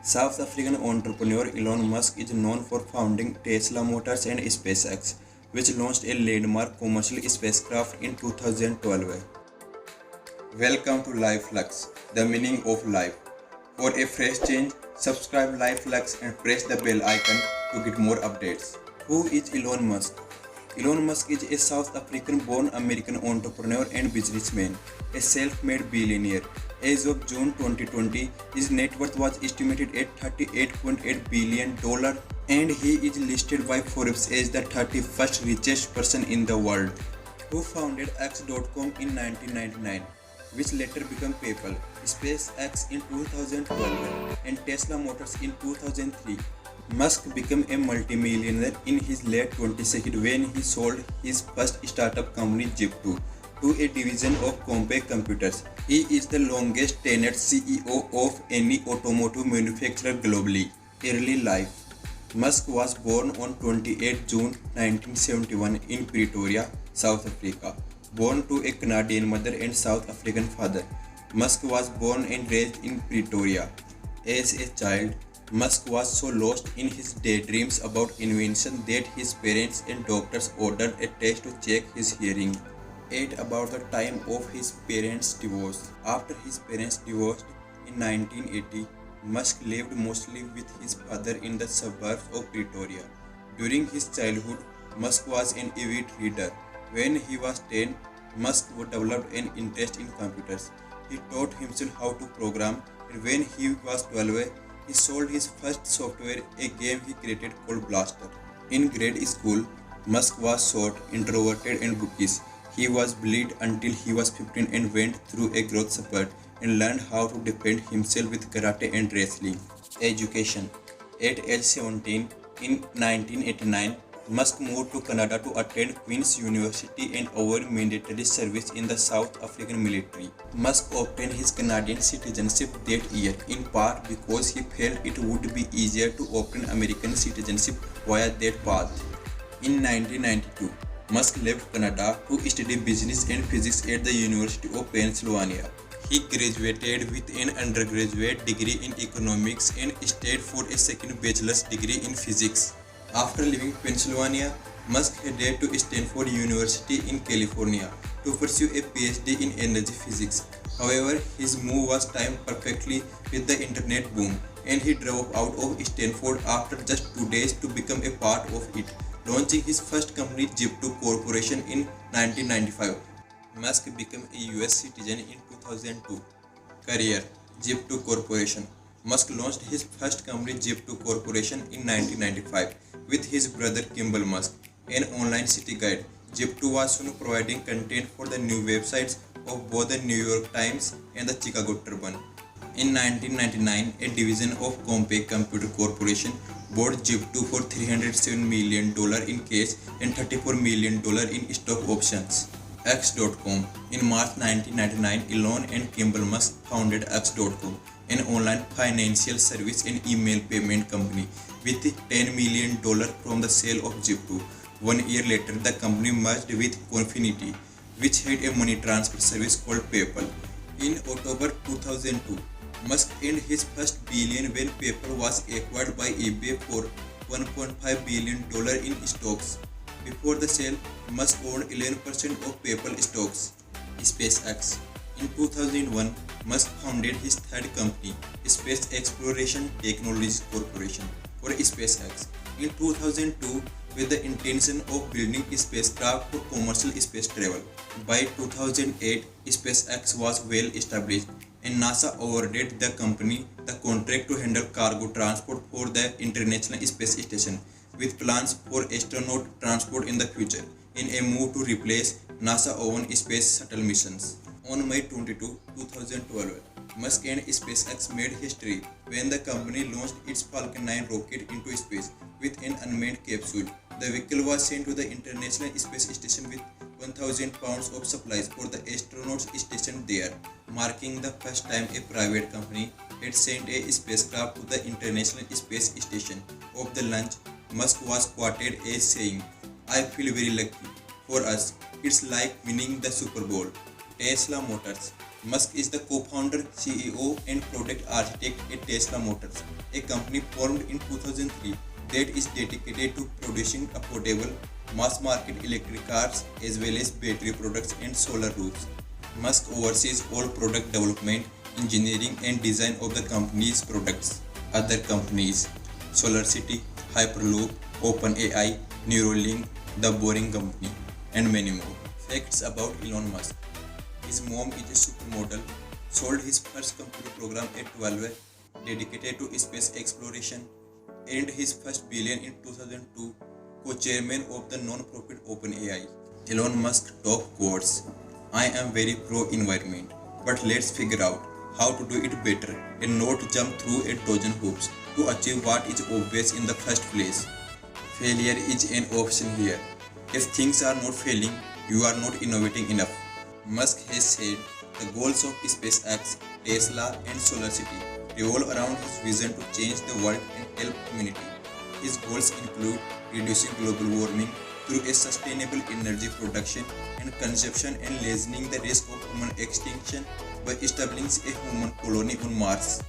South African entrepreneur Elon Musk is known for founding Tesla Motors and SpaceX, which launched a landmark commercial spacecraft in 2012. Welcome to LifeLux, the meaning of life. For a fresh change, subscribe LifeLux and press the bell icon to get more updates. Who is Elon Musk? Elon Musk is a South African-born American entrepreneur and businessman, a self-made billionaire. As of June 2020, his net worth was estimated at $38.8 billion, and he is listed by Forbes as the 31st richest person in the world. Who founded X.com in 1999, which later became PayPal, SpaceX in 2012, and Tesla Motors in 2003. Musk became a multimillionaire in his late 20s when he sold his first startup company Zip2 to a division of Compaq Computers. He is the longest tenured CEO of any automotive manufacturer globally. Early life. Musk was born on 28 June 1971 in Pretoria, South Africa. Born to a Canadian mother and South African father, Musk was born and raised in Pretoria. As a child, Musk was so lost in his daydreams about invention that his parents and doctors ordered a test to check his hearing. At about the time of his parents' divorce. After his parents divorced in 1980, Musk lived mostly with his father in the suburbs of Pretoria. During his childhood, Musk was an avid reader. When he was 10, Musk developed an interest in computers. He taught himself how to program, and when he was 12, he sold his first software, a game he created called Blaster. In grade school, Musk was short, introverted and bookish. He was bullied until he was 15 and went through a growth spurt and learned how to defend himself with karate and wrestling. Education. At age 17, in 1989, Musk moved to Canada to attend Queen's University and avoid mandatory service in the South African military. Musk obtained his Canadian citizenship that year, in part because he felt it would be easier to obtain American citizenship via that path. In 1992, Musk left Canada to study business and physics at the University of Pennsylvania. He graduated with an undergraduate degree in economics and stayed for a second bachelor's degree in physics. After leaving Pennsylvania, Musk headed to Stanford University in California to pursue a PhD in energy physics. However, his move was timed perfectly with the internet boom, and he drove out of Stanford after just 2 days to become a part of it, launching his first company Zip2 Corporation in 1995. Musk became a US citizen in 2002. Career. Zip2 Corporation. Musk launched his first company Zip2 Corporation in 1995 with his brother Kimball Musk, an online city guide. Zip2 was soon providing content for the new websites of both the New York Times and the Chicago Tribune. In 1999, a division of Compaq Computer Corporation bought Zip2 for $307 million in cash and $34 million in stock options. X.com. In March 1999, Elon and Kimball Musk founded X.com, an online financial service and email payment company, with $10 million from the sale of Zip2. 1 year later, the company merged with Confinity, which had a money transfer service called PayPal. In October 2002, Musk earned his first billion when PayPal was acquired by eBay for $1.5 billion in stocks. Before the sale, Musk owned 11% of PayPal stocks. SpaceX. In 2001, Musk founded his third company, Space Exploration Technologies Corporation, for SpaceX. In 2002, with the intention of building a spacecraft for commercial space travel. By 2008, SpaceX was well established, and NASA awarded the company the contract to handle cargo transport for the International Space Station, with plans for astronaut transport in the future, in a move to replace NASA-owned space shuttle missions. On May 22, 2012, Musk and SpaceX made history when the company launched its Falcon 9 rocket into space with an unmanned capsule. The vehicle was sent to the International Space Station with 1,000 pounds of supplies for the astronauts stationed there, marking the first time a private company had sent a spacecraft to the International Space Station. Of the launch, Musk was quoted as saying, "I feel very lucky. For us, it's like winning the Super Bowl." Tesla Motors. Musk is the co-founder, CEO, and product architect at Tesla Motors, a company formed in 2003 that is dedicated to producing affordable, mass-market electric cars as well as battery products and solar roofs. Musk oversees all product development, engineering, and design of the company's products. Other companies: SolarCity, Hyperloop, OpenAI, Neuralink, The Boring Company, and many more. Facts about Elon Musk. His mom is a supermodel, sold his first computer program at 12, dedicated to space exploration, earned his first billion in 2002, co-chairman of the non-profit OpenAI. Elon Musk top quotes: I am very pro-environment, but let's figure out how to do it better and not jump through a dozen hoops to achieve what is obvious in the first place. Failure is an option here. If things are not failing, you are not innovating enough. Musk has said the goals of SpaceX, Tesla, and SolarCity revolve around his vision to change the world and help humanity. His goals include reducing global warming through a sustainable energy production and consumption and lessening the risk of human extinction by establishing a human colony on Mars.